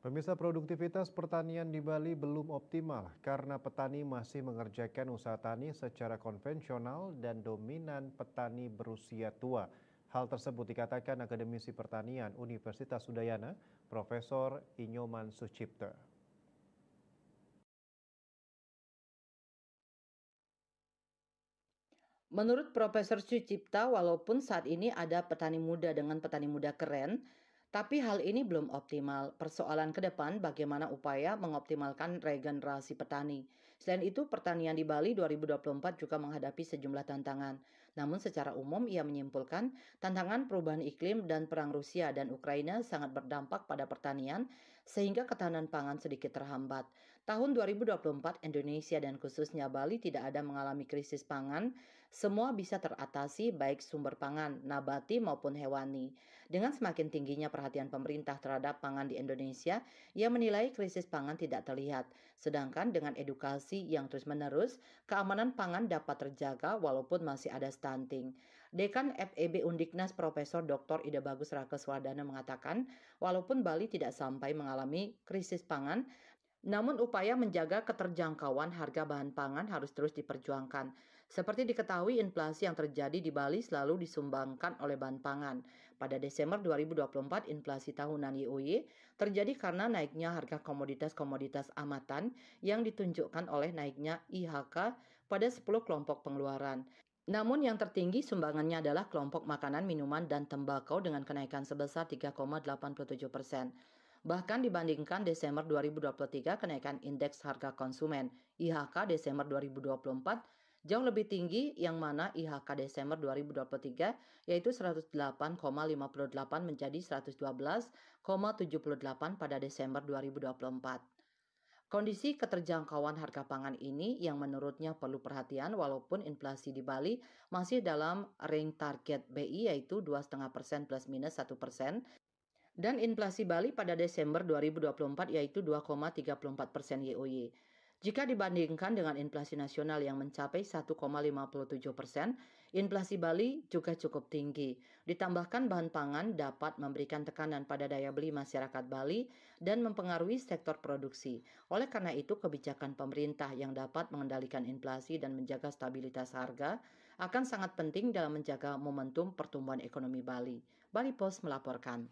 Pemirsa, produktivitas pertanian di Bali belum optimal karena petani masih mengerjakan usaha tani secara konvensional dan dominan petani berusia tua. Hal tersebut dikatakan akademisi pertanian Universitas Udayana, Profesor Inyoman Sucipto. Menurut Profesor Sucipta, walaupun saat ini ada petani muda dengan petani muda keren, tapi hal ini belum optimal. Persoalan ke depan bagaimana upaya mengoptimalkan regenerasi petani. Selain itu, pertanian di Bali 2024 juga menghadapi sejumlah tantangan. Namun secara umum ia menyimpulkan tantangan perubahan iklim dan perang Rusia dan Ukraina sangat berdampak pada pertanian sehingga ketahanan pangan sedikit terhambat. Tahun 2024 Indonesia dan khususnya Bali tidak ada mengalami krisis pangan. Semua bisa teratasi baik sumber pangan, nabati maupun hewani. Dengan semakin tingginya perhatian pemerintah terhadap pangan di Indonesia, ia menilai krisis pangan tidak terlihat. Sedangkan dengan edukasi yang terus-menerus, keamanan pangan dapat terjaga walaupun masih ada stunting. Dekan FEB Undiknas Profesor Dr. Ida Bagus Rakeswardana mengatakan, walaupun Bali tidak sampai mengalami krisis pangan, namun upaya menjaga keterjangkauan harga bahan pangan harus terus diperjuangkan. Seperti diketahui, inflasi yang terjadi di Bali selalu disumbangkan oleh bahan pangan. Pada Desember 2024, inflasi tahunan YoY terjadi karena naiknya harga komoditas-komoditas amatan yang ditunjukkan oleh naiknya IHK pada 10 kelompok pengeluaran. Namun yang tertinggi sumbangannya adalah kelompok makanan, minuman, dan tembakau dengan kenaikan sebesar 3,87%. Bahkan dibandingkan Desember 2023, kenaikan indeks harga konsumen IHK Desember 2024 jauh lebih tinggi, yang mana IHK Desember 2023 yaitu 108,58 menjadi 112,78 pada Desember 2024. Kondisi keterjangkauan harga pangan ini yang menurutnya perlu perhatian walaupun inflasi di Bali masih dalam range target BI yaitu 2,5% plus minus 1%. Dan inflasi Bali pada Desember 2024 yaitu 2,34% YoY. Jika dibandingkan dengan inflasi nasional yang mencapai 1,57%, inflasi Bali juga cukup tinggi. Ditambahkan bahan pangan dapat memberikan tekanan pada daya beli masyarakat Bali dan mempengaruhi sektor produksi. Oleh karena itu, kebijakan pemerintah yang dapat mengendalikan inflasi dan menjaga stabilitas harga akan sangat penting dalam menjaga momentum pertumbuhan ekonomi Bali. Bali Post melaporkan.